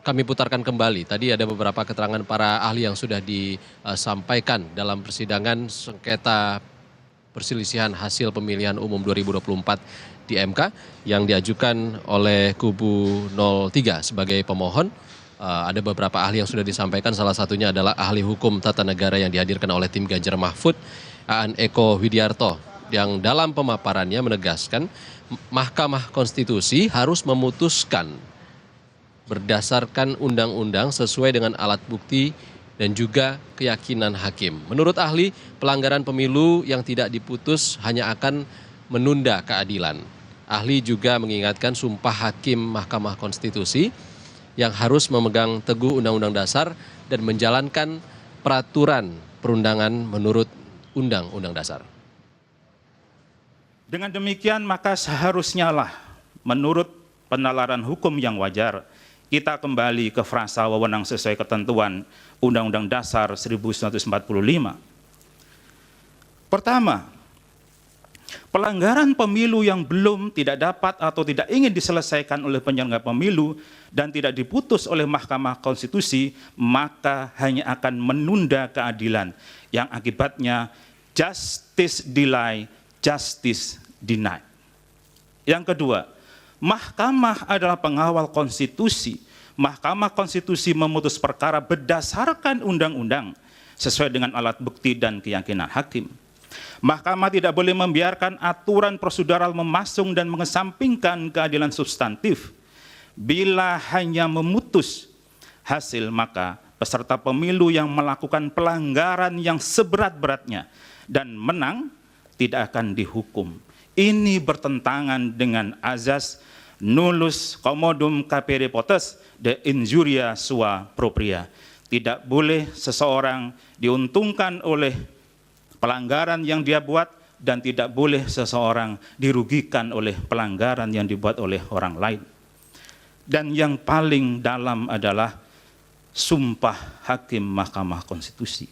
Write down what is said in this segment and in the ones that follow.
Kami putarkan kembali. Tadi ada beberapa keterangan para ahli yang sudah disampaikan dalam persidangan sengketa perselisihan hasil pemilihan umum 2024 di MK yang diajukan oleh kubu 03 sebagai pemohon. Ada beberapa ahli yang sudah disampaikan, salah satunya adalah ahli hukum tata negara yang dihadirkan oleh tim Ganjar Mahfud, Aan Eko Widiarto, yang dalam pemaparannya menegaskan Mahkamah Konstitusi harus memutuskan berdasarkan undang-undang sesuai dengan alat bukti dan juga keyakinan hakim. Menurut ahli, pelanggaran pemilu yang tidak diputus hanya akan menunda keadilan. Ahli juga mengingatkan sumpah hakim Mahkamah Konstitusi yang harus memegang teguh Undang-Undang Dasar dan menjalankan peraturan perundangan menurut Undang-Undang Dasar. Dengan demikian maka seharusnya lah menurut penalaran hukum yang wajar, kita kembali ke frasa wewenang sesuai ketentuan Undang-Undang Dasar 1945. Pertama, pelanggaran pemilu yang belum, tidak dapat atau tidak ingin diselesaikan oleh penyelenggara pemilu dan tidak diputus oleh Mahkamah Konstitusi, maka hanya akan menunda keadilan yang akibatnya justice delay, justice denied. Yang kedua, Mahkamah adalah pengawal konstitusi. Mahkamah Konstitusi memutus perkara berdasarkan undang-undang sesuai dengan alat bukti dan keyakinan hakim. Mahkamah tidak boleh membiarkan aturan prosedural memasung dan mengesampingkan keadilan substantif. Bila hanya memutus hasil, maka peserta pemilu yang melakukan pelanggaran yang seberat-beratnya dan menang tidak akan dihukum. Ini bertentangan dengan azas nullus commodum capere potes de injuria sua propria. Tidak boleh seseorang diuntungkan oleh pelanggaran yang dia buat dan tidak boleh seseorang dirugikan oleh pelanggaran yang dibuat oleh orang lain. Dan yang paling dalam adalah sumpah hakim Mahkamah Konstitusi.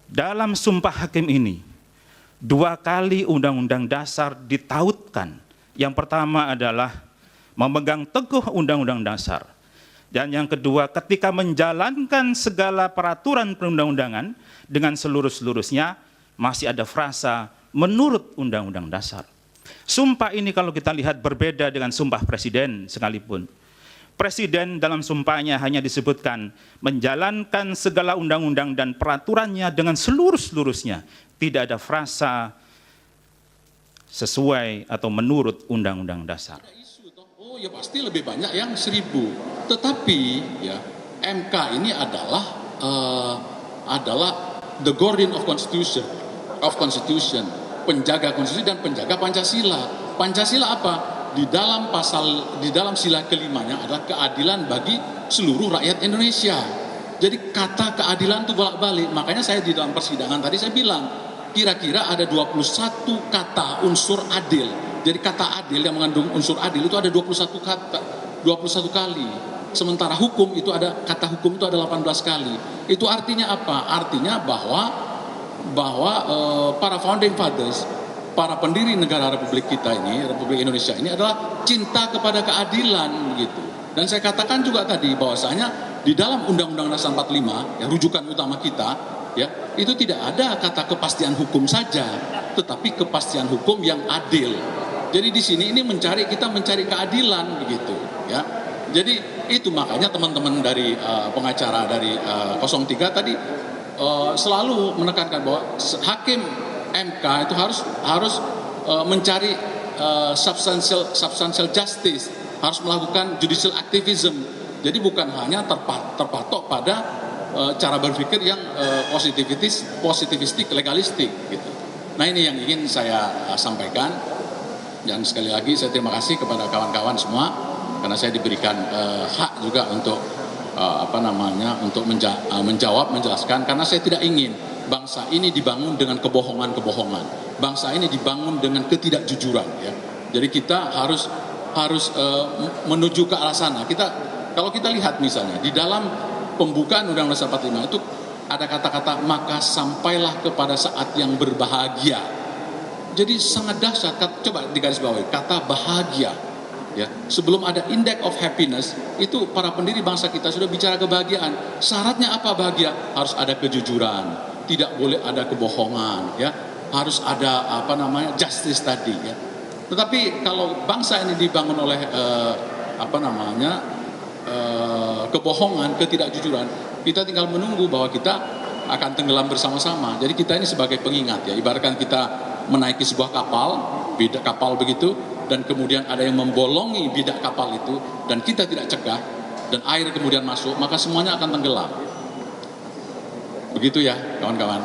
Dalam sumpah hakim ini, 2 kali Undang-Undang Dasar ditautkan. Yang pertama adalah memegang teguh Undang-Undang Dasar. Dan yang kedua, ketika menjalankan segala peraturan perundang-undangan dengan seluruh-seluruhnya, masih ada frasa menurut Undang-Undang Dasar. Sumpah ini kalau kita lihat berbeda dengan sumpah presiden sekalipun. Presiden dalam sumpahnya hanya disebutkan menjalankan segala undang-undang dan peraturannya dengan seluruh-seluruhnya. Tidak ada frasa sesuai atau menurut Undang-Undang Dasar. Oh ya pasti lebih banyak yang 1000. Tetapi ya MK ini adalah the guardian of constitution, penjaga konstitusi dan penjaga Pancasila. Pancasila apa? Di dalam sila kelimanya adalah keadilan bagi seluruh rakyat Indonesia. Jadi kata keadilan itu bolak-balik. Makanya saya di dalam persidangan tadi saya bilang, kira-kira ada 21 kata unsur adil. Jadi kata adil yang mengandung unsur adil itu ada 21 kata, 21 kali. Sementara hukum itu ada, kata hukum itu ada 18 kali. Itu artinya apa? Artinya bahwa para founding fathers, para pendiri negara Republik kita ini, Republik Indonesia ini adalah cinta kepada keadilan begitu. Dan saya katakan juga tadi bahwasanya di dalam Undang-Undang Dasar 45 yang rujukan utama kita, ya, itu tidak ada kata kepastian hukum saja, tetapi kepastian hukum yang adil. Jadi di sini ini kita mencari keadilan begitu, ya. Jadi itu makanya teman-teman dari pengacara dari 03 tadi selalu menekankan bahwa hakim MK itu harus mencari substantial justice, harus melakukan judicial activism. Jadi bukan hanya terpatok pada cara berpikir yang positivistik, legalistik gitu. Nah ini yang ingin saya sampaikan, dan sekali lagi saya terima kasih kepada kawan-kawan semua karena saya diberikan hak juga untuk untuk menjawab, menjelaskan, karena saya tidak ingin bangsa ini dibangun dengan kebohongan-kebohongan. Bangsa ini dibangun dengan ketidakjujuran, ya. Jadi kita harus menuju ke arah sana. Kalau kita lihat misalnya di dalam pembukaan Undang-Undang 45 itu ada kata-kata maka sampailah kepada saat yang berbahagia. Jadi sangat dahsyat. Coba digarisbawahi kata bahagia. Ya, sebelum ada index of happiness, itu para pendiri bangsa kita sudah bicara kebahagiaan. Syaratnya apa bahagia? Harus ada kejujuran, tidak boleh ada kebohongan, ya. Harus ada justice tadi, ya. Tetapi kalau bangsa ini dibangun oleh kebohongan, ketidakjujuran, kita tinggal menunggu bahwa kita akan tenggelam bersama-sama. Jadi kita ini sebagai pengingat, ya. Ibaratkan kita menaiki sebuah kapal, bidak kapal begitu, dan kemudian ada yang membolongi bidak kapal itu, dan kita tidak cegah, dan air kemudian masuk, maka semuanya akan tenggelam. Begitu ya, kawan-kawan.